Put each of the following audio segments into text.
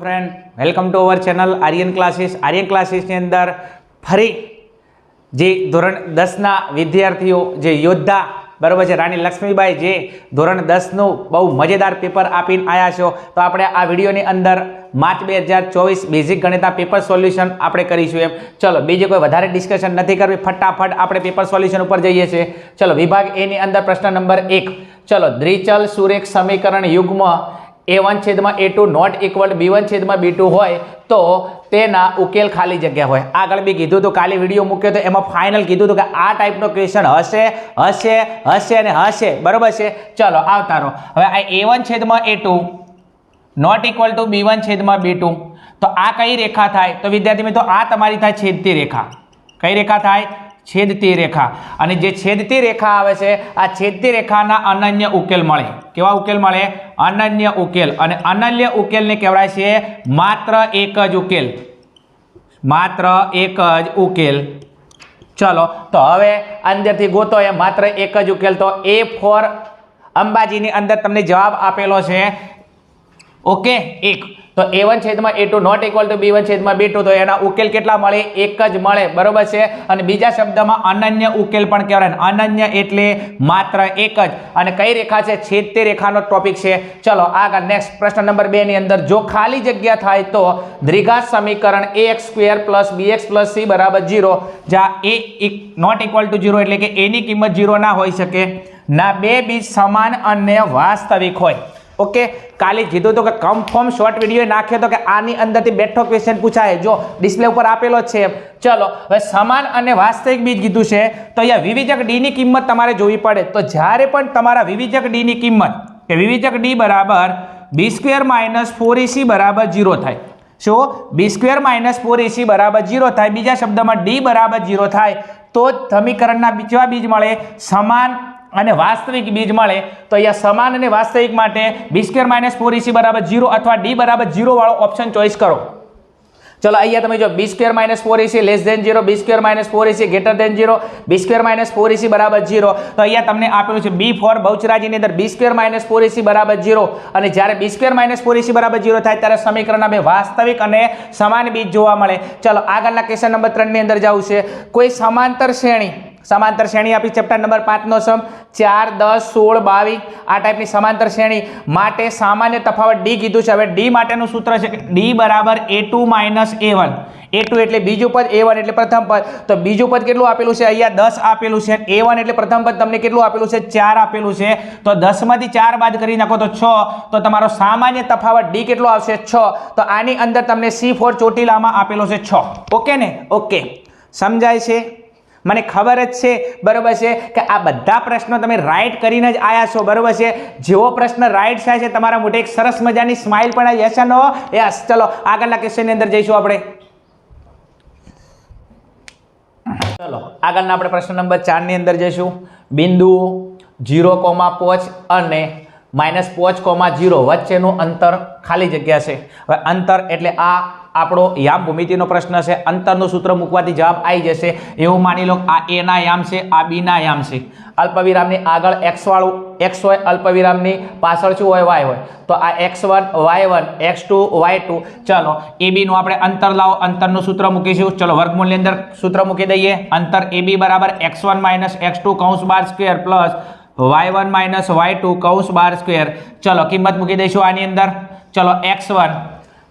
Friend welcome to our channel Aryan classes अंदर फरी जे धोरण 10 ना विद्यार्थीओ जे योद्धा बराबर है रानी लक्ष्मीबाई जे धोरण 10 नु बहु मजेदार पेपर आपीने आया छो। तो आपणे आ विडियोनी अंदर मार्च 2024 बेसिक गणितना पेपर सोल्यूशन आपणे करीशुं। एम चलो बीजे कोई वधारे डिस्कशन नहीं करवी, फटाफट आपणे पेपर सोल्यूशन पर जईए छीए। चलो विभाग ए नी अंदर प्रश्न नंबर 1। चलो द्विचल सुरेख समीकरण युग्म A1/A2 नॉट इक्वल B1/B2 होय तो तेना उकेल खाली जग्या होय। आगळ बी कीधुं तो काले विडियो मूक्यो तो एमां फाइनल कीधुं तो के आ टाइपनो क्वेश्चन हशे हशे हशे अने हशे, बराबर छे। चलो आवता रहो। हवे आ A1/A2 not equal to B1/B2 तो आ कई रेखा थाय? तो विद्यार्थी मित्रों आ तमारी थाय छेदती रेखा। कई रेखा थाय? छेदती रेखा। अने जे छेदती रेखा आवे छे आ छेदती रेखाना अनन्य उकेल मळे। केवा उकेल मळे? अनन्य उकेल। अने अनन्य उकेल ने कहेवाय छे मात्र एक ज उकेल। मात्र एक ज उकेल। चलो तो हवे अंदरथी गोतो ए मात्र एक ज उकेल। तो ए फॉर अंबाजी नी अंदर तमने जवाब आपेलो छे ओके 1। तो A1/A2 not equal to B1/B2 तो एना उकेल केटला मळे? एक ज मळे, बरोबर छे। अने बीजा शब्दमां अनन्य उकेल पण कहेवाय। अनन्य एटले मात्र एक ज। अने कई रेखा छे? छेदती रेखानो टॉपिक छे। चलो आगळ नेक्स्ट प्रश्न नंबर 2 नी अंदर जो खाली जग्या थाय तो द्विघात समीकरण ax² + bx + c = 0 ज्यां a नॉट इक्वल टू 0 एटले के a नी किंमत 0 ना होई शके, ना बे बीज समान अने वास्तविक होय। ओके काले कीधुं तो कि कन्फर्म शॉर्ट विडियो नाख्यो तो कि आनी अंदरथी बेठो क्वेश्चन पूछाय, जो डिस्प्ले पर आपेलो छे। चलो हवे समान अने वास्तविक बीज कीधुं छे तो अहींया विविधक डी नी किंमत तमारे जोवी पड़े। तो ज्यारे पण तमारा विविधक डी नी किंमत के विविधक डी बराबर b² - 4ac बराबर 0 थाय। शो b² - 4ac बराबर 0 थाय। बीजा शब्दमां d बराबर 0 थाय तो समीकरणना बीजा बीज मळे समान અને વાસ્તવિક બીજ મળે। તો અહીંયા સમાન અને વાસ્તવિક માટે b² - 4ac બરાબર 0 અથવા d બરાબર 0 વાળો ઓપ્શન ચોઈસ કરો। ચલો અહીંયા તમે જો b² - 4ac less than 0, b² - 4ac greater than 0, b² - 4ac બરાબર 0। તો અહીંયા તમને આપેલું છે b ફોર બહુચરાજીની અંદર b² - 4ac બરાબર 0 અને જ્યારે b² - 4ac બરાબર 0 થાય ત્યારે સમીકરણના બે વાસ્તવિક અને સમાન બીજ જોવા મળે। ચલો આગળના ક્વેશ્ચન નંબર 3 ની અંદર જાવું છે। કોઈ સમાંતર શ્રેણી આપી ચેપ્ટર નંબર 5 નો સમ 4, 10, 16, 22 આ ટાઈપની સમાંતર શ્રેણી માટે સામાન્ય તફાવત d કીધું છે। હવે d માટેનું સૂત્ર છે કે d બરાબર a2 - a1। a2 એટલે બીજું પદ, a1 એટલે પ્રથમ પદ। તો બીજું પદ કેટલું આપેલું છે? અહીંયા 10 આપેલું છે। a1 એટલે પ્રથમ પદ તમને કેટલું આપેલું છે? 4 આપેલું છે। તો 10 માંથી 4 બાદ કરી નાખો તો 6। તો તમારો સામાન્ય તફાવત d કેટલો આવશે? 6। તો આની અંદર તમને c4 ચોટીલામાં આપેલો છે 6। ઓકે ને? ઓકે સમજાય છે? મને ખબર જ છે, બરોબર છે, કે આ બધા પ્રશ્નો તમે રાઈટ કરીને જ આયા છો, બરોબર છે। જેવો પ્રશ્ન રાઈટ થાય છે તમારા મોઢે એક સરસ મજાની સ્માઈલ પણ આવી હશે નો? યસ। ચલો આગળના ક્વેશ્ચનની અંદર જઈશું આપણે। ચલો આગળના આપણે પ્રશ્ન નંબર 4 ની અંદર જઈશું। બિંદુ 0,5 અને -5,0 વચ્ચેનું અંતર ખાલી જગ્યા છે। હવે અંતર એટલે આ આપણો યામ ભૂમિતિનો પ્રશ્ન છે। અંતરનું સૂત્ર મૂકવાથી જવાબ આવી જશે। એવું માની લો આ a ના યામ છે, આ b ના યામ છે। અલ્પવિરામની આગળ x વાળું x હોય, અલ્પવિરામની પાછળ શું હોય? y હોય। તો આ x1 y1 x2 y2। ચલો ab નું આપણે અંતર લાવો, અંતરનું સૂત્ર મૂકીશું। ચલો વર્ગમૂળની અંદર સૂત્ર મૂકી દઈએ। અંતર ab બરાબર x1 - x2 કૌંસ બાર સ્ક્વેર પ્લસ y1 - y2 કૌંસ બાર સ્ક્વેર। ચલો કિંમત મૂકી દઈશું આની અંદર। ચલો x1,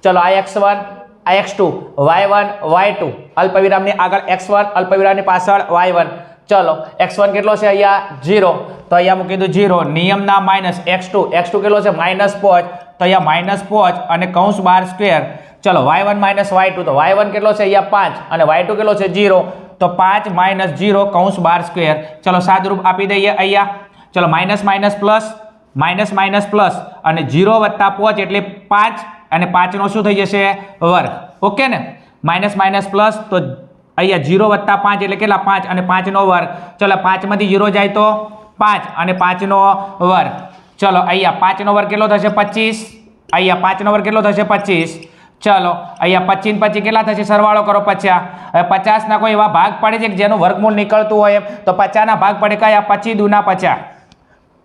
ચલો આ x1 આ x2 y1 y2 અલ્પવિરામની આગળ x1 અલ્પવિરામની પાછળ y1। ચલો x1 કેટલો છે? અહીંયા 0, તો અહીંયા મૂકી દઉં 0। નિયમના માઇનસ x2 કેટલો છે? -5, તો અહીંયા -5 અને કૌંસ બાર સ્ક્વેર। ચલો y1 - y2 તો y1 કેટલો છે? અહીંયા 5 અને y2 કેટલો છે? 0, તો 5 - 0 કૌંસ બાર સ્ક્વેર। ચલો સાદુરૂપ આપી દઈએ અહીંયા। ચલો માઇનસ પ્લસ અને 0 + 5 એટલે 5 અને 5 નો શું થઈ જશે? વર્ગ। ઓકે ને? માઇનસ પ્લસ તો અહીંયા 0 + 5 એટલે કેટલા? 5 અને 5 નો વર્ગ। ચલો 5 માંથી 0 જાય તો 5 અને 5 નો વર્ગ। ચલો અહીંયા 5 નો વર્ગ કેટલો થશે? 25। અહીંયા 5 નો વર્ગ કેટલો થશે? 25। ચલો અહીંયા 25 ને 25 કેટલા થશે? સરવાળો કરો 50। હવે 50 ના કોઈ એવા ભાગ પડે છે કે જેનું વર્ગમૂળ નીકળતું હોય એમ? તો 50 ના ભાગ પડે કયા? 25 દુના 50।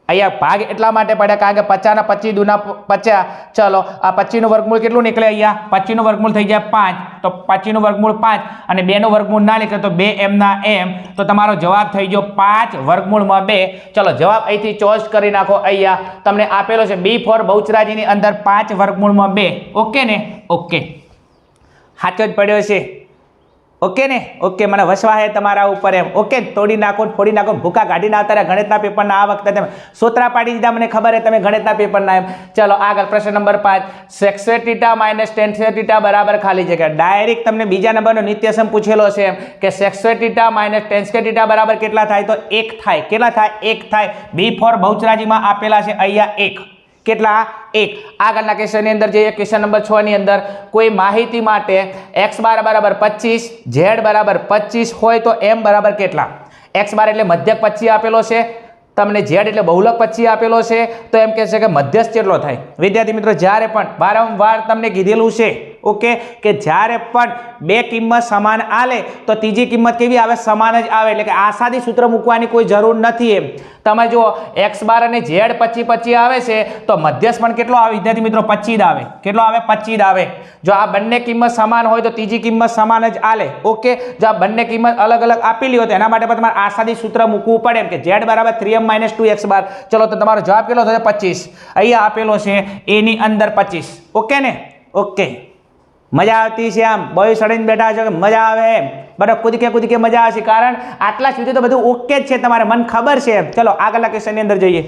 અહીંયા ભાગ એટલા માટે પડ્યા કારણ કે 50 ના 25 દુના 50. ચલો આ 25 નું વર્ગમૂળ કેટલું નીકળે? અહીંયા 25 નું વર્ગમૂળ થઈ જાય 5, તો 25 નું વર્ગમૂળ 5 અને 2 નું વર્ગમૂળ ના નીકળે તો 2 એમના એમ, તો તમારો જવાબ થઈ ગયો 5 વર્ગમૂળમાં 2. ચલો જવાબ અહીંથી ચોઈસ કરી નાખો. અહીંયા તમને આપેલો છે બી ફોર બહુચરાજીની અંદર 5 વર્ગમૂળમાં 2. ઓકે ને? ઓકે, સાચો જ પડ્યો છે. ઓકે ને? ઓકે, મને વસવા હે તમારા ઉપર એમ. ઓકે, તોડી નાખો ફોડી નાખો, ભૂકા કાઢીને આવતા રહ્યા ગણિતના પેપરના. આ વખતે તમે સોતરા પાડી દીધા, મને ખબર છે તમે ગણિતના પેપરના એમ. ચલો આગળ પ્રશ્ન નંબર 5. સેક્સેટ થીટા માઇનસ ટેન થીટા બરાબર ખાલી જગ્યા. ડાયરેક્ટ તમને બીજા નંબરનો નિત્યસમ પૂછેલો છે એમ કે સેક્સેટ થીટા માઇનસ ટેન થીટા બરાબર કેટલા થાય? તો 1 થાય. કેટલા થાય? 1 થાય. બી ફોર બહુચરાજીમાં આપેલા છે અહીંયા 1. કેટલા? 1. આગળના ક્વેશ્ચનની અંદર જઈએ. ક્વેશ્ચન નંબર 6 ની અંદર કોઈ માહિતી માટે x બાર બરાબર 25, z બરાબર 25 હોય તો m બરાબર કેટલા? x બાર એટલે મધ્યક 25 આપેલો છે, તમને z એટલે બહુલક 25 આપેલો છે, તો એમ કહે છે કે મધ્યસ્થ કેટલો થાય? વિદ્યાર્થી મિત્રો, જ્યારે પણ વારંવાર તમને કીધેલું છે ઓકે કે જ્યારે પણ બે કિંમત સમાન આલે તો ત્રીજી કિંમત કેવી આવે? સમાન જ આવે. એટલે કે આસાદી સૂત્ર મૂકવાની કોઈ જરૂર નથી એમ. તમે જો x બાર અને z 25 25 આવે છે તો મધ્યસ્થ પણ કેટલો આવે વિદ્યાર્થી મિત્રો? 25 જ આવે. કેટલો આવે? 25 જ આવે. જો આ બંને કિંમત સમાન હોય તો ત્રીજી કિંમત સમાન જ આલે. ઓકે, જો આ બંને કિંમત અલગ અલગ આપેલી હોય તો એના માટે પણ તમારે આસાદી સૂત્ર મૂકવું પડે એમ કે z બરાબર 3m - 2x બાર. ચલો તો તમારો જવાબ કેટલો થશે? 25. અહીંયા આપેલો છે a ની અંદર 25. ઓકે ને? ઓકે, મજા આવતી છે આમ બોય સડીને બેઠા છો કે મજા આવે બરાબર? કૂદકે મજા આવશે કારણ આટલા સુધી તો બધું ઓકે જ છે, તમારે મને ખબર છે. ચલો આગળના ક્વેશ્ચનની અંદર જઈએ.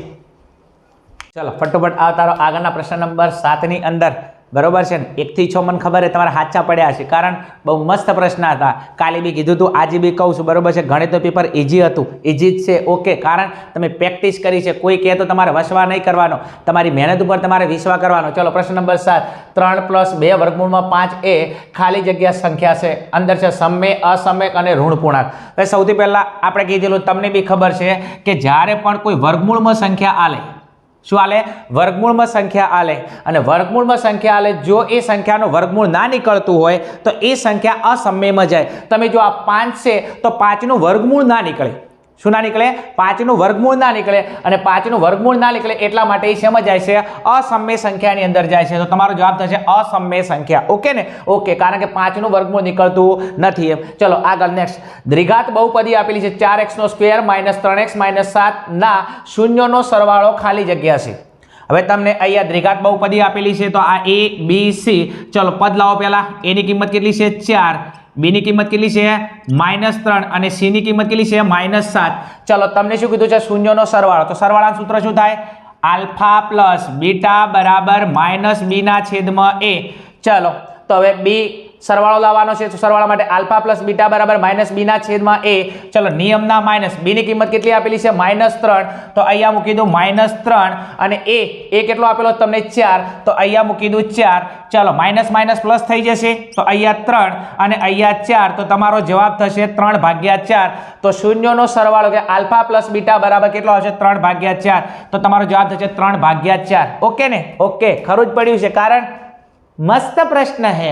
ચલો ફટોફટ આવતા રહો. આગળના પ્રશ્ન નંબર 7 ની અંદર બરોબર છે ને 1 થી 6 મને ખબર છે તમારા હાચા પડ્યા છે કારણ બહુ મસ્ત પ્રશ્ન હતા. કાલે બી કીધું હતું, આજે બી કહું છું બરોબર છે. ગણિતનું પેપર ઇઝી હતું, ઇઝી જ છે. ઓકે, કારણ તમે પ્રેક્ટિસ કરી છે. કોઈ કહે તો તમારે વસવા નહીં કરવાનો, તમારી મહેનત ઉપર તમારે વિશ્વાસ કરવાનો. ચલો પ્રશ્ન નંબર 7. 3 + 2 વર્ગમૂળમાં 5 એ ખાલી જગ્યા સંખ્યા છે. અંદર છે સમય, અસમય અને ઋણ પૂર્ણાંક. હવે સૌથી પહેલા આપણે કીધેલું, તમને બી ખબર છે કે જ્યારે પણ કોઈ વર્ગમૂળમાં સંખ્યા આલે, શું આલે? વર્ગમૂળમાં સંખ્યા આલે. અને વર્ગમૂળમાં સંખ્યા આલે, જો એ સંખ્યાનો વર્ગમૂળ ના નીકળતું હોય તો એ સંખ્યા અસમયમાં જાય. તમે જો આ 5 છે તો 5 નું વર્ગમૂળ ના નીકળે. શું ના નીકળે? 5 નું વર્ગમૂળ ના નીકળે. અને 5 નું વર્ગમૂળ ના નીકળે એટલા માટે એ શેમાં જાય છે? અસમય સંખ્યાની અંદર જાય છે. તો તમારો જવાબ થશે અસમય સંખ્યા. ઓકે ને? ઓકે, કારણ કે 5 નું વર્ગમૂળ નીકળતું નથી એમ. ચલો આગળ નેક્સ્ટ. દ્વિઘાત બહુપદી આપેલી છે 4x² - 3x - 7 ના શૂન્યનો સરવાળો ખાલી જગ્યા છે. હવે તમને અહીંયા દ્વિઘાત બહુપદી આપેલી છે તો આ a b c. ચલો પદ લાવો. પહેલા a ની કિંમત કેટલી છે? 4, b ની કિંમત કેટલી છે? -3 અને c ની કિંમત કેટલી છે? -7. ચલો તમને શું કીધું છે? શૂન્યનો સરવાળો. તો સરવાળાનું સૂત્ર શું થાય? આલ્ફા પ્લસ બીટા બરાબર -b ના છેદમાં a. ચલો તો હવે b સરવાળો લાવવાનો છે. તો સરવાળા માટે આલ્ફા પ્લસ બીટા બરાબર -b ના છેદમાં a. ચલો નિયમના માઇનસ. b ની કિંમત કેટલી આપેલી છે? -3. તો અહીંયા મૂકી દઉં -3 અને a કેટલો આપેલો તમને? 4. તો અહીંયા મૂકી દઉં 4. ચલો માઇનસ માઇનસ પ્લસ થઈ જશે તો અહીંયા 3 અને અહીંયા 4. તો તમારો જવાબ થશે 3/4. તો શૂન્યનો સરવાળો કે આલ્ફા પ્લસ બીટા બરાબર કેટલો આવશે? 3/4. તો તમારો જવાબ થશે 3/4. ઓકે ને? ઓકે, ખરું જ પડ્યું છે કારણ મસ્ત પ્રશ્ન હે,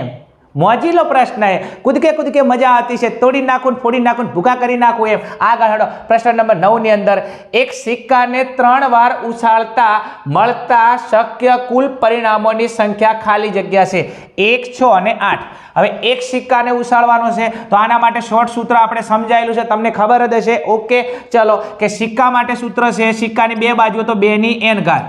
મોજીલો પ્રશ્ન હે. કૂદકે મજા આવતી છે. તોડી નાખું ફોડી નાખું ભૂકા કરી નાખું એમ. આગળ હડો. પ્રશ્ન નંબર 9 ની અંદર એક સિક્કાને 3 વાર ઉછાળતા મળતા શક્ય કુલ પરિણામોની સંખ્યા ખાલી જગ્યા છે 1, 6 અને 8. હવે એક સિક્કાને ઉછાળવાનો છે તો આના માટે શોર્ટ સૂત્ર આપણે સમજાયેલું છે, તમને ખબર જ હશે. ઓકે, ચલો કે સિક્કા માટે સૂત્ર છે સિક્કાની બે બાજુઓ તો 2 ની n ઘાત.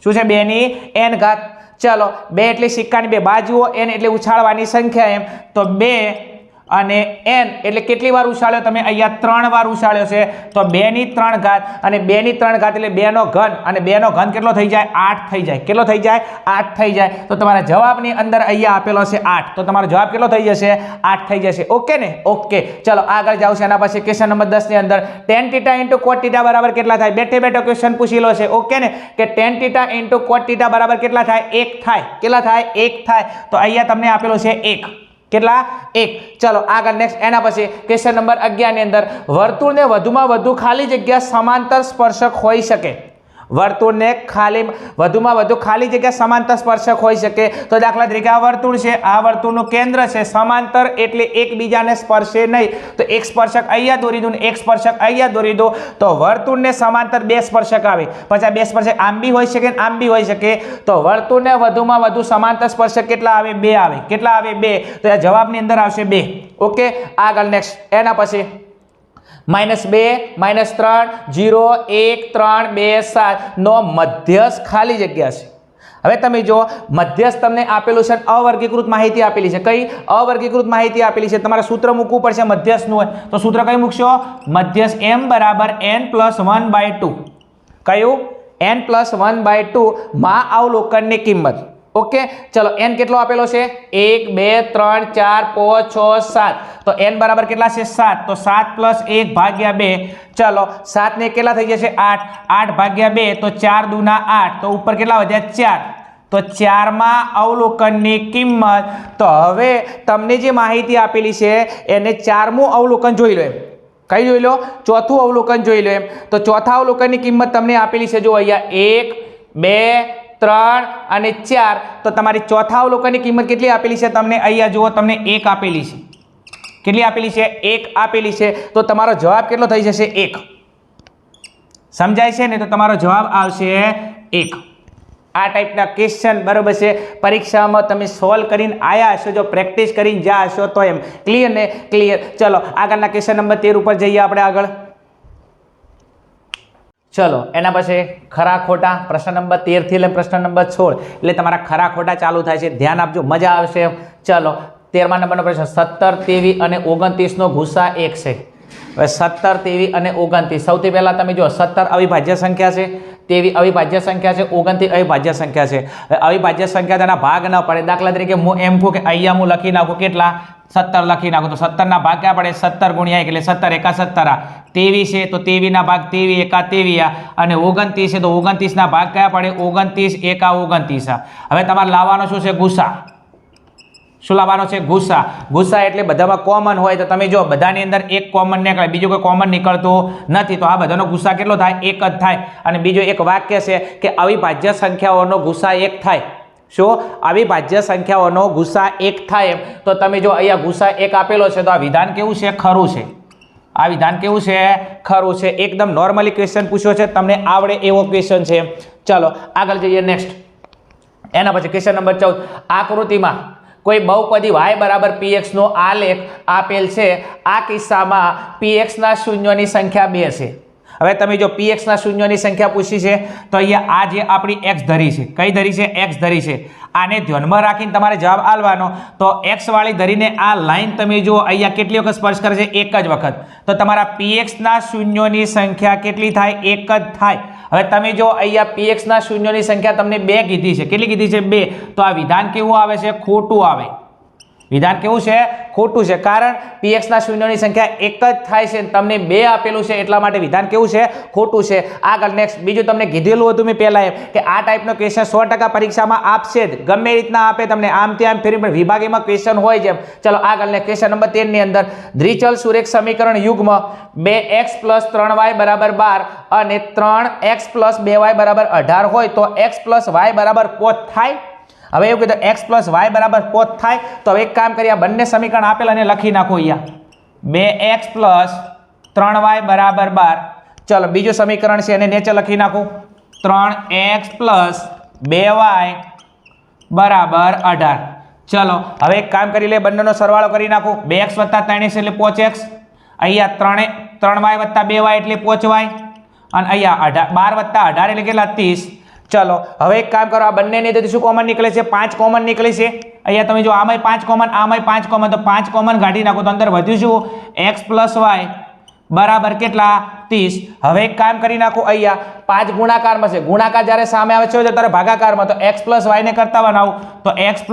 શું છે? 2 ની n ઘાત. ચલો 2 એટલે સિક્કાની બે બાજુઓ, n એટલે ઉછાળવાની સંખ્યા એમ. તો 2 અને n એટલે કેટલી વાર ઉછાળ્યો તમે? અહીંયા 3 વાર ઉછાળ્યો છે. તો 2 ની 3 ઘાત અને 2 ની 3 ઘાત એટલે 2 નો ઘન અને 2 નો ઘન કેટલો થઈ જાય? 8 થઈ જાય. કેટલો થઈ જાય? 8 થઈ જાય. તો તમારા જવાબની અંદર અહીંયા આપેલો છે 8. તો તમારો જવાબ કેટલો થઈ જશે? 8 થઈ જશે. ઓકે ને? ઓકે, ચલો આગળ જાવ છે. એના પછી ક્વેશ્ચન નંબર 10 ની અંદર tan θ * cot θ બરાબર કેટલા થાય? બેઠો ક્વેશ્ચન પૂછેલો છે. ઓકે ને? કે tan θ * cot θ બરાબર કેટલા થાય? 1 થાય. કેટલા થાય? 1 થાય. તો અહીંયા તમને આપેલો છે 1. કેટલા? 1. ચલો આગળ નેક્સ્ટ. એના પછી ક્વેશ્ચન નંબર 11 ની અંદર વર્તુળને વધુમાં વધુ ખાલી જગ્યા સમાંતર સ્પર્શક હોઈ શકે. વર્તુળને ખાલી વધુમાં વધુ ખાલી જગ્યા સમાંતર સ્પર્શક હોઈ શકે તો દાખલા તરીકે આ વર્તુળ છે, આ વર્તુળનું કેન્દ્ર છે, સમાંતર એટલે એકબીજાને સ્પર્શે નહીં, તો એક સ્પર્શક અહીંયા દોરી દો ને એક સ્પર્શક અહીંયા દોરી દો તો વર્તુળને સમાંતર બે સ્પર્શક આવે, પછી આ બે સ્પર્શક આમ બી હોઈ શકે આમ બી હોઈ શકે, તો વર્તુળને વધુમાં વધુ સમાંતર સ્પર્શક કેટલા આવે? બે આવે. કેટલા આવે? બે. તો આ જવાબની અંદર આવશે બે. ઓકે, આગળ નેક્સ્ટ. એના પછી -2 -3 0 1 3 2 7 નો મધ્યસ્થ ખાલી જગ્યા છે. હવે તમે જો મધ્યસ્થ તમને આપેલું છે, અવર્ગીકૃત માહિતી આપેલી છે. કઈ અવર્ગીકૃત માહિતી આપેલી છે? તમારે સૂત્ર મૂકવું પડશે મધ્યસ્થનું હોય તો સૂત્ર કઈ મૂકશો? મધ્યસ્થ m = n+1/2. કયું? n+1/2 માં અવલોકનની કિંમત. ઓકે, ચલો n કેટલો આપેલો છે? 1 2 3 4 5 6 7. તો n બરાબર કેટલા છે? 7. તો 7 + 1/2. ચલો 7 ને કેટલા થઈ જશે? 8. 8/2 તો 4 દુના 8. તો ઉપર કેટલા વધ્યા? 4. તો 4 માં અવલોકનની કિંમત. તો હવે તમને જે માહિતી આપેલી છે એને 4મું અવલોકન જોઈ લો. એમ કઈ જોઈ લો? ચોથું અવલોકન જોઈ લો. એમ તો ચોથા અવલોકનની કિંમત તમને આપેલી છે. જો અહીંયા 1 2 3 અને 4. તો તમારી ચોથા અવલોકનની કિંમત કેટલી આપેલી છે તમને? અહીંયા જુઓ, તમને 1 આપેલી છે. કેટલી આપેલી છે? 1 આપેલી છે. તો તમારો જવાબ કેટલો થઈ જશે? 1. સમજાય છે ને? તો તમારો જવાબ આવશે 1. આ ટાઈપના ક્વેશ્ચન બરોબર છે પરીક્ષામાં તમે સોલ્વ કરીને આવ્યા હશો, જો પ્રેક્ટિસ કરીને જ્યાં હશો તો. એમ ક્લિયર ને? ક્લિયર. ચલો આગળના ક્વેશ્ચન નંબર 13 ઉપર જઈએ આપણે આગળ. ચલો એના પછી ખરા ખોટા પ્રશ્ન નંબર 13 થી લઈને પ્રશ્ન નંબર 16 એટલે તમારા ખરા ખોટા ચાલુ થાય છે. ધ્યાન આપજો, મજા આવશે. ચલો 13મા નંબરનો પ્રશ્ન, 17 23 અને 29 નો ગુસા 1 છે. હવે 17 23 અને 29 સૌથી પહેલા તમે જો 17 અવિભાજ્ય સંખ્યા છે, 23 અવિભાજ્ય સંખ્યા છે, 29 અવિભાજ્ય સંખ્યા છે. અવિભાજ્ય સંખ્યા તેના ભાગ ન પડે. દાખલા તરીકે હું એમ કહું કે અહીંયા હું લખી નાખું કેટલા? 17 લખી નાખું તો 17 ના ભાગ ક્યાં પડે? 17 × 1 એટલે 17 એકા 17. 23 છે તો 23 ના ભાગ 23 એકા 23 અને 29 છે તો 29 ના ભાગ કયા પડે? 29 એકા 29. હવે તમારે લાવવાનો શું છે? ગુસા. શું લાવવાનો છે? ગુસા. ગુસા એટલે બધામાં કોમન હોય તો તમે જો બધાની અંદર એક કોમન નીકળે, બીજું કોઈ કોમન નીકળતું નથી, તો આ બધાનો ગુસા કેટલો થાય? 1 જ થાય. અને બીજું એક વાક્ય છે કે અવિભાજ્ય સંખ્યાઓનો ગુસા 1 થાય. શું? અવિભાજ્ય સંખ્યાઓનો ગુસા 1 થાય. એમ તો તમે જો અહીંયા ગુસા 1 આપેલો છે તો આ વિધાન કેવું છે? ખરું છે. આ વિધાન કેવું છે? ખરું છે. એકદમ નોર્મલી ક્વેશ્ચન પૂછ્યો છે, તમને આવડે એવો ક્વેશ્ચન છે. ચલો આગળ જઈએ નેક્સ્ટ. એના પછી ક્વેશ્ચન નંબર 14, આકૃતિમાં કોઈ બહુપદી y = px નો આલેખ આપેલ છે. આ કિસ્સામાં px ના શૂન્યોની સંખ્યા 2 છે. હવે તમે જો px ના શૂન્યોની સંખ્યા પૂછી છે તો અહીંયા આ જે આપણી x ધરી છે, કઈ ધરી છે? x ધરી છે. આને ધ્યાનમાં રાખીને તમારે જવાબ આપવાનો. તો x વાળી ધરીને આ લાઈન તમે જો અહીંયા કેટલી વખત સ્પર્શ કરે છે? એક જ વખત. તો તમારા px ના શૂન્યોની સંખ્યા કેટલી થાય? 1 જ થાય. હવે તમે જો અહીંયા px ના શૂન્યોની સંખ્યા તમને 2 કીધી છે. કેટલી કીધી છે? 2. તો આ વિધાન કેવું આવે છે? ખોટું આવે. વિધાન કેવું છે? ખોટું છે. કારણ px ના શૂન્યોની સંખ્યા 1 જ થાય છે, તમને 2 આપેલું છે એટલા માટે વિધાન કેવું છે? ખોટું છે. આગળ નેક્સ્ટ. બીજું તમને કીધેલું હતું મેં પહેલા એમ કે આ ટાઈપનો ક્વેશ્ચન 100% પરીક્ષામાં આપશે જ, ગમે રીતના આપે તમને, આમ ત્યાં ફેરી પણ વિભાગીમાં ક્વેશ્ચન હોય છે. ચલો આગળ ને ક્વેશ્ચન નંબર 13 ની અંદર દ્વિચલ સુરેખ સમીકરણ યુગ્મ 2x + 3y = 12 અને 3x + 2y = 18 હોય તો x + y = 5 થાય. હવે એવું કીધું x + y = 5 થાય. તો હવે એક કામ કરીએ, આ બંને સમીકરણ આપેલા અને લખી નાખો અહીંયા 2x + 3y = 12. ચલો બીજું સમીકરણ છે એને નીચે લખી નાખું 3x + 2y = 18. ચલો હવે એક કામ કરી લે, બંનેનો સરવાળો કરી નાખું. 2x + 3x એટલે 5x, અહીંયા 3y + 2y એટલે 5y અને અહીંયા 12 + 18 એટલે કેટલા? 30. ચલો હવે એક કામ કરો, આ બંનેની અંદરથી શું કોમન નીકળે છે? 5 કોમન નીકળે છે. અહીંયા તમે જો આમાંય 5 કોમન, આમાંય 5 કોમન, તો 5 કોમન કાઢી નાખો તો અંદર વધ્યું શું? x + y બરાબર કેટલા? 30. હવે એક કામ કરી નાખો, અહીંયા 5 ગુણાકારમાં છે, ગુણાકાર જ્યારે સામે આવે છે ત્યારે ભાગાકારમાં, તો x + y ને કરતા બનાવું તો x +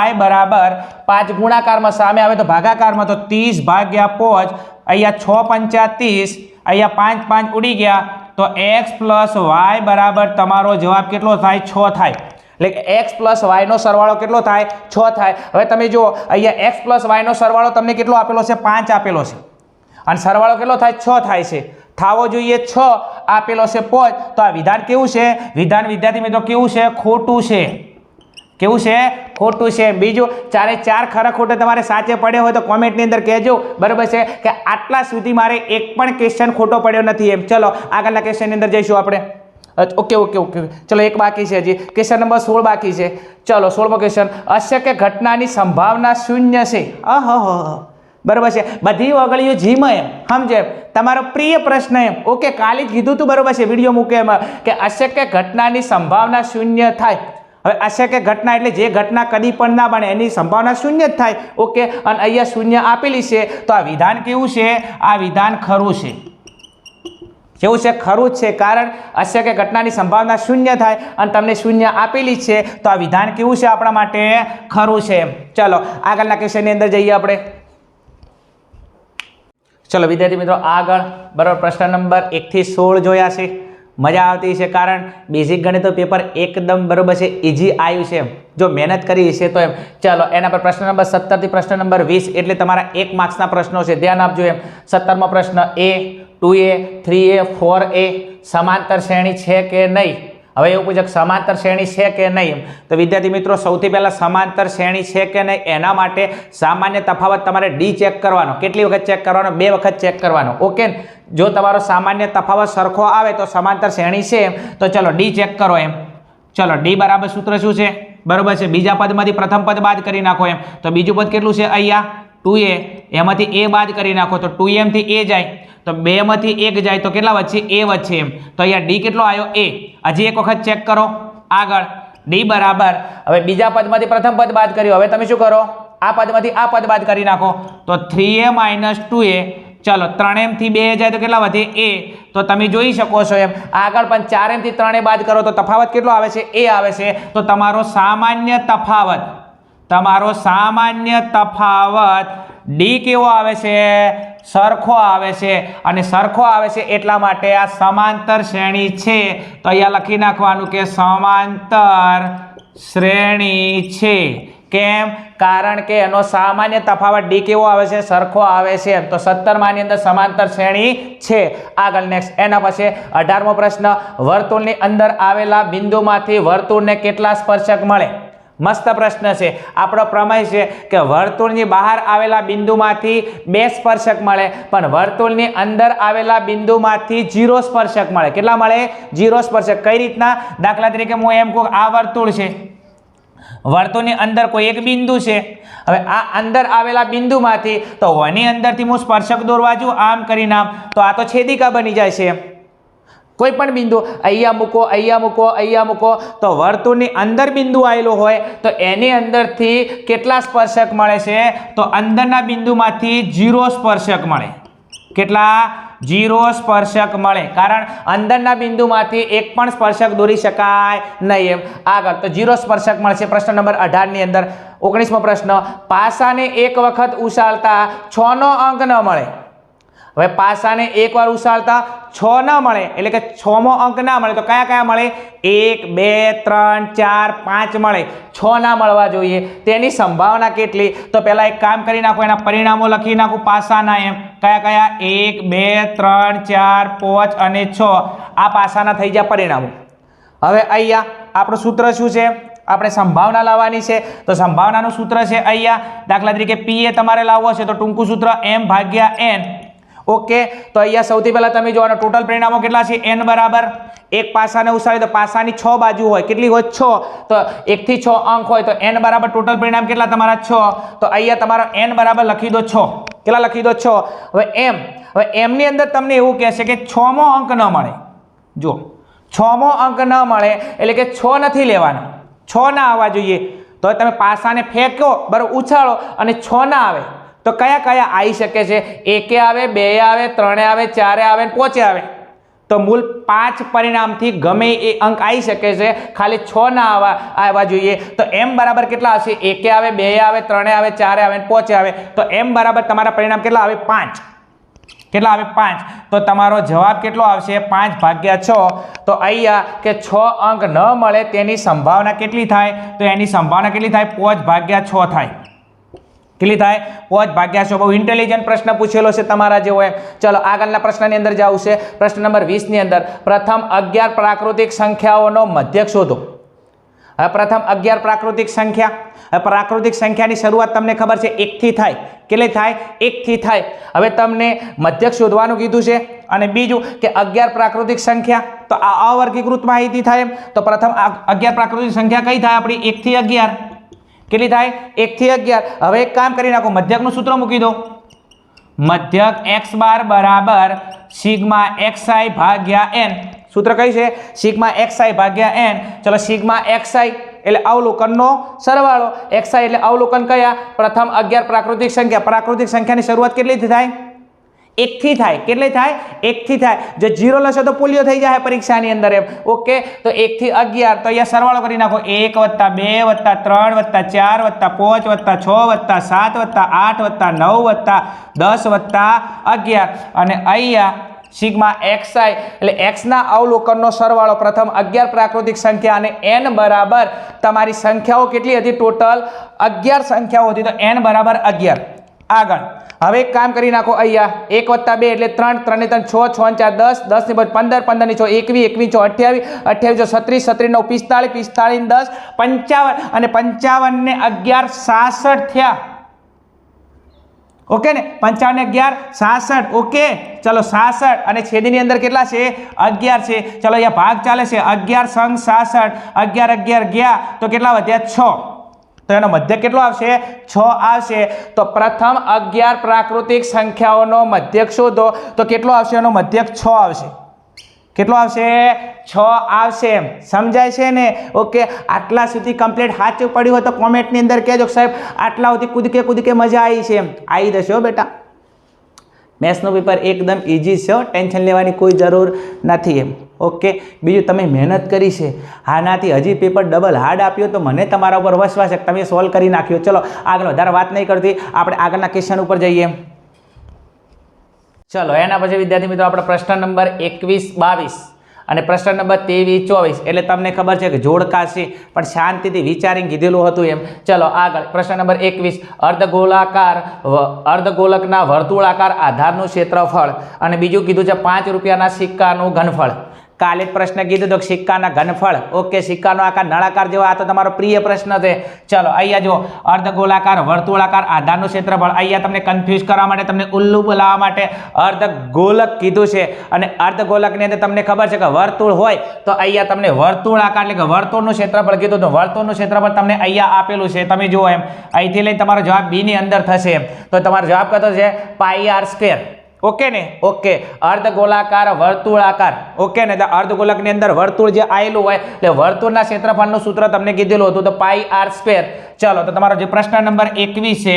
y બરાબર 5 ગુણાકારમાં સામે આવે તો ભાગાકારમાં, તો 30/5. અહીંયા 6 × 5 = 30, અહીંયા 5 5 ઉડી ગયા તો x + y બરાબર તમારો જવાબ કેટલો થાય? 6 થાય. એટલે x + y નો સરવાળો કેટલો થાય? 6 થાય. હવે તમે જુઓ અહીંયા x + y નો સરવાળો તમને કેટલો આપેલો છે? 5 આપેલો છે અને સરવાળો કેટલો થાય? 6 થાય છે. થવો જોઈએ 6, આપેલો છે 5, તો આ વિધાન કેવું છે? વિધાન વિદ્યાર્થી મિત્રો કેવું છે? ખોટું છે. કેવું છે? ખોટું છે. બીજું, 4 ખરા ખોટા તમારે સાચે પડ્યો હોય તો કોમેન્ટની અંદર કહેજો, બરાબર છે, કે આટલા સુધી મારે એક પણ ક્વેશ્ચન ખોટો પડ્યો નથી એમ. ચલો આગળના ક્વેશ્ચનની અંદર જઈશું આપણે. ઓકે. ચલો એક બાકી છે, હજી ક્વેશ્ચન નંબર 16 બાકી છે. ચલો 16મો ક્વેશ્ચન. અશક્ય ઘટનાની સંભાવના શૂન્ય છે. બરાબર છે. બધી ઓગળીઓ જીમ એમ સમજે, તમારો પ્રિય પ્રશ્ન એમ. ઓકે, કાલે જ કીધું તું, બરાબર છે, વિડીયો મૂકે એમાં કે અશક્ય ઘટનાની સંભાવના શૂન્ય થાય. હવે અશક્ય ઘટના એટલે જે ઘટના કદી પણ ના બને એની સંભાવના શૂન્ય જ થાય. ઓકે, અને અહીંયા શૂન્ય આપેલી છે, તો આ વિધાન કેવું છે? આ વિધાન ખરું છે. કેવું છે? ખરું જ છે. કારણ અશક્ય ઘટનાની સંભાવના શૂન્ય થાય અને તમને શૂન્ય આપેલી છે, તો આ વિધાન કેવું છે? આપણા માટે ખરું છે. ચલો આગળના ક્વેશ્ચનની અંદર જઈએ આપણે. ચલો વિદ્યાર્થી મિત્રો આગળ, બરાબર, પ્રશ્ન નંબર 1 થી 16 જોયા છે. મજા આવતી છે, કારણ બેઝિક ગણિત પેપર એકદમ, બરાબર છે, ઇઝી આવ્યું છે જો મહેનત કરી છે તો એમ. ચલો એના પર પ્રશ્ન નંબર 17 થી પ્રશ્ન નંબર 20 એટલે તમારા 1 માર્ક્સના પ્રશ્નો છે, ધ્યાન આપજો એમ. 17મો પ્રશ્ન, A 2A 3A 4A સમાંતર શ્રેણી છે કે નહીં? હવે એવું પૂછે સમાંતર શ્રેણી છે કે નહીં? તો વિદ્યાર્થી મિત્રો સૌથી પહેલા સમાંતર શ્રેણી છે કે નહીં એના માટે સામાન્ય તફાવત તમારે ડી ચેક કરવાનો. કેટલી વખત ચેક કરવાનો? 2 વખત ચેક કરવાનો. ઓકે, જો તમારો સામાન્ય તફાવત સરખો આવે તો સમાંતર શ્રેણી છે એમ. તો ચલો ડી ચેક કરો એમ. ચલો ડી બરાબર સૂત્ર શું છે? બરાબર છે, બીજા પદમાંથી પ્રથમ પદ બાદ કરી નાખો એમ. તો બીજું પદ કેટલું છે? અહીંયા 2A, એમાંથી A બાદ કરી નાખો તો 2M થી A જાય, તો 2 માંથી 1 જાય તો કેટલા વચ્ચે? A વચ્ચે એમ. તો અહીંયા ડી કેટલો આવ્યો? A. હજી એક વખત ચેક કરો. આગળ ડી બરાબર, હવે બીજા પદમાંથી પ્રથમ પદ બાદ કર્યો, હવે તમે શું કરો? આ પદમાંથી આ પદ બાદ કરી નાખો તો 3A - 2A. ચલો 3M થી 2 જાય તો કેટલા વધે? A. તો તમે જોઈ શકો છો એમ. આગળ પણ 4M થી 3A બાદ કરો તો તફાવત કેટલો આવે છે? A આવે છે. તો તમારો સામાન્ય તફાવત ડી કેવો આવે છે? સરખો આવે છે. અને સરખો આવે છે એટલા માટે આ સમાંતર શ્રેણી છે. તો અહીંયા લખી નાખવાનું કે સમાંતર શ્રેણી છે. કેમ? કારણ કે એનો સામાન્ય તફાવત ડી કેવો આવે છે? સરખો આવે છે. તો 17માની અંદર સમાંતર શ્રેણી છે. આગળ નેક્સ્ટ એના પછી 18મો પ્રશ્ન, વર્તુળની અંદર આવેલા બિંદુમાંથી વર્તુળને કેટલા સ્પર્શક મળે? મસ્ત પ્રશ્ન છે. આપણો પ્રમેય છે કે વર્તુળની બહાર આવેલા બિંદુમાંથી 2 સ્પર્શક મળે, પણ વર્તુળની અંદર આવેલા બિંદુમાંથી 0 સ્પર્શક મળે. કેટલા મળે? 0 સ્પર્શક. કઈ રીતના? દાખલા તરીકે હું એમ કહું, આ વર્તુળ છે, વર્તુળની અંદર કોઈ એક બિંદુ છે. હવે આ અંદર આવેલા બિંદુમાંથી તો એની અંદરથી હું સ્પર્શક દોરવા જઉં આમ કરીને આમ, તો આ તો છેદિકા બની જાય છે. કોઈ પણ બિંદુ અહીંયા મૂકો, અહીંયા મૂકો, અહીંયા મૂકો, તો વર્તુળની અંદર બિંદુ આવેલો હોય તો એની અંદરથી કેટલા સ્પર્શક મળે છે? તો અંદરના બિંદુમાંથી 0 સ્પર્શક મળે. કેટલા? 0 સ્પર્શક મળે. કારણ અંદરના બિંદુમાંથી એક પણ સ્પર્શક દોરી શકાય નહીં એમ. આગળ તો 0 સ્પર્શક મળશે. પ્રશ્ન નંબર 18ની અંદર 19મો પ્રશ્ન, પાસાને એક વખત ઉછાળતા 6નો અંક ન મળે. હવે પાસાને એકવાર ઉછાળતા 6 ન મળે એટલે કે 6મો અંક ના મળે તો કયા કયા મળે? 1 2 3 4 5 મળે. 6 ના મળવા જોઈએ. તેની સંભાવના કેટલી? તો પહેલા એક કામ કરી નાખો, એના પરિણામો લખી નાખો પાસાના એમ. કયા કયા? 1 2 3 4 5 અને 6. આ પાસાના થઈ ગયા પરિણામો. હવે અહીંયા આપણું સૂત્ર શું છે? આપણે સંભાવના લાવવાની છે. તો સંભાવનાનું સૂત્ર છે અહીંયા. દાખલા તરીકે PA તમારે લાવવો છે તો ટૂંકું સૂત્ર M/N. ઓકે, તો અહીંયા સૌથી પહેલા તમે જોવાનો ટોટલ પરિણામો કેટલા છે? N બરાબર, એક પાસાને ઉછાળી તો પાસાની 6 બાજુ હોય. કેટલી હોય? 6. તો 1 થી 6 અંક હોય તો N બરાબર ટોટલ પરિણામ કેટલા તમારા? 6. તો અહીંયા તમારો N બરાબર લખી દો 6. કેટલા લખી દો? 6. હવે M ની અંદર તમને એવું કહેશે કે 6મો અંક ન મળે. જો 6મો અંક ન મળે એટલે કે 6 નથી લેવાનો, 6 ના આવવા જોઈએ. તો તમે પાસાને ફેંકો, બરાબર, ઉછાળો અને 6 ના આવે તો કયા કયા આવી શકે છે? 1 આવે, 2 આવે, 3 આવે, 4 આવે, 5 આવે. તો મૂળ 5 પરિણામથી ગમે એ અંક આવી શકે છે, ખાલી 6 ના આવવા જોઈએ. તો M બરાબર કેટલા હશે? 1 આવે, 2 આવે, 3 આવે, 4 આવે, 5 આવે. તો M બરાબર તમારા પરિણામ કેટલા આવે? 5. કેટલા આવે? 5. તો તમારો જવાબ કેટલો આવશે? 5/6. તો અહીંયા કે 6 અંક ન મળે તેની સંભાવના કેટલી થાય? તો એની સંભાવના કેટલી થાય? 5/6 થાય. કેટલી થાય 5 ભાગ્યા 100 બહુ ઇન્ટેલિજન્ટ પ્રશ્ન પૂછેલો છે તમારા જેવો એમ ચલો આગળના પ્રશ્નની અંદર જાવું છે પ્રશ્ન નંબર 20 ની અંદર પ્રથમ 11 પ્રાકૃતિક સંખ્યાઓનો મધ્યક શોધો હવે પ્રથમ 11 પ્રાકૃતિક સંખ્યા હવે પ્રાકૃતિક સંખ્યાની શરૂઆત તમને ખબર છે 1 થી થાય કેટલી થાય 1 થી થાય હવે તમને મધ્યક શોધવાનું કીધું છે અને બીજું કે 11 પ્રાકૃતિક સંખ્યા તો આ અવર્ગીકૃત માહિતી થાય એમ તો પ્રથમ 11 પ્રાકૃતિક સંખ્યા કઈ થાય આપણી 1 થી 11 કેટલી થાય 1 થી 11 હવે એક કામ કરી નાખો મધ્યકનું સૂત્ર મૂકી દો મધ્યક x બાર બરાબર સિગ્મા xi ભાગ્યા n સૂત્ર કઈ છે સિગ્મા xi ભાગ્યા n ચલો સિગ્મા xi એટલે અવલોકનનો સરવાળો xi એટલે અવલોકન કયા પ્રથમ 11 પ્રાકૃતિક સંખ્યાની શરૂઆત કેટલી થાય 1 થી થાય કેટલી થાય 1 થી થાય જો 0 લેશો તો પોલિયો થઈ જાય પરીક્ષાની અંદર એમ ઓકે તો 1 થી 11 તો અહીંયા સરવાળો કરી નાખો 1 + 2 + 3 + 4 + 5 + 6 + 7 + 8 + 9 + 10 + 11 અને અહીંયા સિગ્મા xi એટલે x ના અવલોકનનો સરવાળો પ્રથમ 11 પ્રાકૃતિક સંખ્યા અને n બરાબર તમારી સંખ્યાઓ કેટલી હતી ટોટલ 11 સંખ્યાઓ હતી તો n બરાબર 11 આગળ હવે એક કામ કરી નાખો અહીંયા 1 + 2 એટલે 3 3 ને 3 6 6 ને 4 10 10 ને 15 15 ને 6 21 21 28 28 36 37 9 45 45 ને 10 55 અને 55 ને 11 66 થયા ઓકે ને 55 ને 11 66 ઓકે ચલો 66 અને છેદની અંદર કેટલા છે 11 છે ચલો અહીંયા ભાગ ચાલે છે 11 સંગ 66 11 11 ગયા તો કેટલા વધ્યા 6 તો એનો મધ્યક કેટલો આવશે 6 આવશે તો પ્રથમ 11 પ્રાકૃતિક સંખ્યાઓનો મધ્યક શોધો તો કેટલો આવશે એનો મધ્યક 6 આવશે કેટલો આવશે 6 આવશે સમજાય છે ને ઓકે આટલા સુધી કમ્પ્લીટ સાચું પડ્યું હોય તો કોમેન્ટની અંદર કહેજો સાહેબ આટલા સુધી કૂદકે મજા આવી છે આવી જશે બેટા મેથ્સનું પેપર એકદમ ઇઝી છે ટેન્શન લેવાની કોઈ જરૂર નથી એમ ઓકે બીજું તમે મહેનત કરી છે આનાથી હજી પેપર ડબલ હાર્ડ આપ્યો તો મને તમારા ઉપર વિશ્વાસ છે તમે સોલ્વ કરી નાખ્યો ચલો આગળ વધારે વાત નહીં કરતી આપણે આગળના ક્વેશ્ચન ઉપર જઈએ ચલો એના પછી વિદ્યાર્થી મિત્રો આપણે પ્રશ્ન નંબર 21 22 અને પ્રશ્ન નંબર 23 24 એટલે તમને ખબર છે કે જોડકા છે પણ શાંતિથી વિચારીને કીધેલું હતું એમ ચલો આગળ પ્રશ્ન નંબર 21 અર્ધગોલકના વર્તુળાકાર આધારનું ક્ષેત્રફળ અને બીજું કીધું છે 5 રૂપિયાના સિક્કાનું ઘનફળ કાલે પ્રશ્ન કીધું તો સિક્કાના ઘનફળ ઓકે સિક્કાનો આકાર નળાકાર જેવો આ તો તમારો પ્રિય પ્રશ્ન છે ચલો અહીંયા જો અર્ધગોલાકાર વર્તુળાકાર આધારનું ક્ષેત્રફળ અહીંયા તમને કન્ફ્યુઝ કરવા માટે તમને ઉલ્લુ બોલાવવા માટે અર્ધગોલક કીધું છે અને અર્ધગોલકની અંદર તમને ખબર છે કે વર્તુળ હોય તો અહીંયા તમને વર્તુળાકાર એટલે કે વર્તુળનું ક્ષેત્રફળ કીધું તો વર્તુળનું ક્ષેત્રફળ તમને અહીંયા આપેલું છે તમે જુઓ એમ અહીંથી લઈને તમારો જવાબ બી ની અંદર થશે તો તમારો જવાબ કતો છે πr². ઓકે ને ઓકે અર્ધગોલાકાર વર્તુળાકાર ઓકે ને અર્ધગોલકની અંદર વર્તુળ જે આવેલું હોય એટલે વર્તુળના ક્ષેત્રફળનું સૂત્ર તમને કીધેલું હતું તો πr². ચલો તો તમારો જે પ્રશ્ન નંબર 21 છે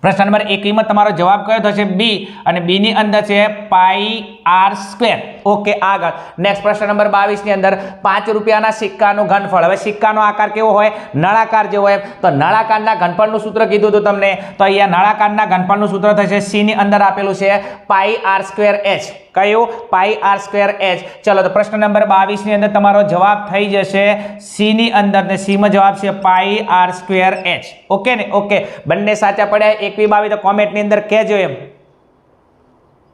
પ્રશ્ન નંબર 21 માં તમારો જવાબ કયો થશે બી અને બી ની અંદર છે πr². ઓકે આગળ નેક્સ્ટ પ્રશ્ન નંબર 22 ની અંદર 5 રૂપિયાના સિક્કાનું ઘનફળ હવે સિક્કાનો આકાર કેવો હોય નળાકાર જેવો હોય તો નળાકારના ઘનફળનું સૂત્ર કીધું હતું તમને તો અહીંયા નળાકારના ઘનફળનું સૂત્ર થશે સી ની અંદર આપેલું છે πr²h કયું πr²h. ચલો તો પ્રશ્ન નંબર 22 ની અંદર તમારો જવાબ થઈ જશે સી ની અંદર ને સી માં જવાબ છે πr²h. ઓકે ને ઓકે બંને સાચા પડ્યા 21 22 તો કોમેન્ટની અંદર કહેજો એમ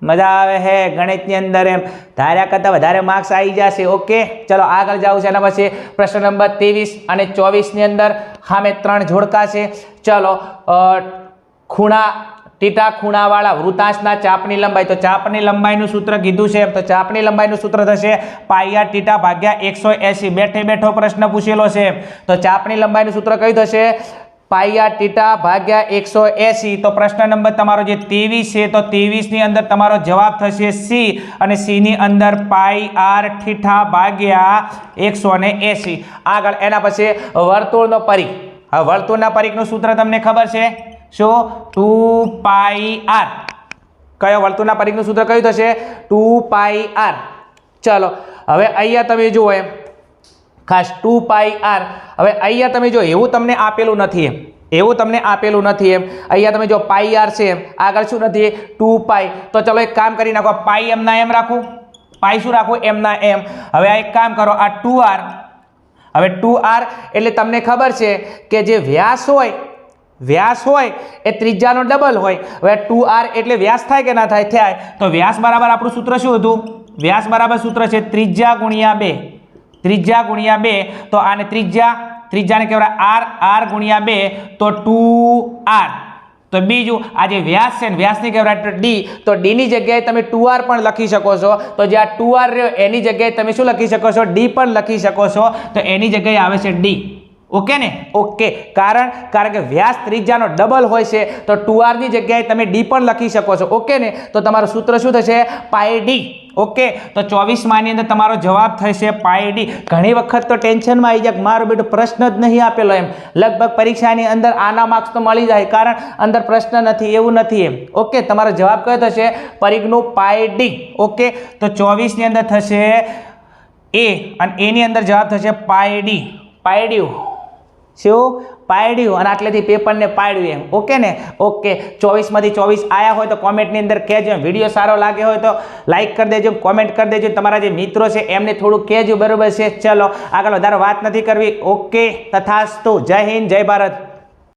મજા આવે હે ગણિતની અંદર એમ ધાર્યા કરતાં વધારે માર્ક્સ આવી જશે ઓકે ચલો આગળ જાવું છે એના પછી પ્રશ્ન નંબર 23 અને 24 ની અંદર સામે 3 જોડકા છે ચલો ખૂણા ટીટા ખૂણાવાળા વૃતાંશના ચાપની લંબાઈ તો ચાપની લંબાઈનું સૂત્ર કીધું છે તો ચાપની લંબાઈનું સૂત્ર થશે πr ટીટા ભાગ્યા 180 બેઠો પ્રશ્ન પૂછેલો છે તો ચાપની લંબાઈનું સૂત્ર કયું થશે πr ટીટા ભાગ્યા 180 તો પ્રશ્ન નંબર તમારો જે 23 છે તો 23 ની અંદર તમારો જવાબ થશે સી અને સી ની અંદર πr ઠીઠા ભાગ્યા 180 આગળ એના પછી વર્તુળનો પરિઘ હવે વર્તુળના પરિઘનું સૂત્ર તમને ખબર છે શું 2πr કયો વર્તુળના પરિઘનું સૂત્ર કયું થશે 2πr. ચલો હવે અહીંયા તમે જુઓ એમ ખાસ 2πr હવે અહીંયા તમે જો એવું તમને આપેલું નથી એમ અહીંયા તમે જો πr છે એમ આગળ શું નથી 2π તો ચલો એક કામ કરી નાખો π એમના એમ રાખું π શું રાખું એમના એમ હવે આ એક કામ કરો આ 2r હવે 2r એટલે તમને ખબર છે કે જે વ્યાસ હોય વ્યાસ હોય એ ત્રિજ્યાનો ડબલ હોય. હવે 2r એટલે વ્યાસ થાય કે ના થાય? તો વ્યાસ બરાબર આપણું સૂત્ર શું હતું? વ્યાસ બરાબર સૂત્ર છે ત્રિજ્યા ગુણ્યા 2. ત્રિજ્યા ગુણ્યા 2, તો આને ત્રિજ્યાને કહેવાય r ગુણ્યા 2, તો 2r. તો બીજું આ જે વ્યાસ છે ને વ્યાસની કહેવાય d, તો d ની જગ્યાએ તમે 2r પણ લખી શકો છો. તો જે આ 2r રહ્યો એની જગ્યાએ તમે શું લખી શકો છો? d પણ લખી શકો છો. તો એની જગ્યાએ આવે છે d. ઓકે ને? ઓકે. કારણ કે વ્યાસ ત્રિજ્યાનો ડબલ હોય છે, તો 2r ની જગ્યાએ તમે d પણ લખી શકો છો. ઓકે ને? તો તમારું સૂત્ર શું થશે? પાઈ d. ઓકે, તો 24 માની અંદર તમારો જવાબ થશે પાઈ d. ઘણી વખત તો ટેન્શનમાં આવી જાય, મારો બેટો પ્રશ્ન જ નહીં આપેલો એમ. લગભગ પરીક્ષાની અંદર આના માર્ક્સ તો મળી જાય, કારણ અંદર પ્રશ્ન નથી, એવું નથી એમ. ઓકે, તમારો જવાબ કયો થશે? પરિઘનું પાઈ d. ઓકે, તો 24 ની અંદર થશે a અને a ની અંદર જવાબ થશે પાઈ d. પાયડ્યું શું? પાયડ્યું. અને આટલેથી પેપરને પાડ્યું એમ. ઓકે ને? ઓકે. 24 માંથી 24 આયા હોય તો કોમેન્ટની અંદર કહેજો. વિડીયો સારો લાગે હોય તો લાઈક કરી દેજો, કોમેન્ટ કરી દેજો. તમારા જે મિત્રો છે એમને થોડું કહેજો. બરોબર છે? ચલો આગળ વધારે વાત નથી કરવી. ઓકે, તથાસ્તુ. જય હિન્દ, જય ભારત.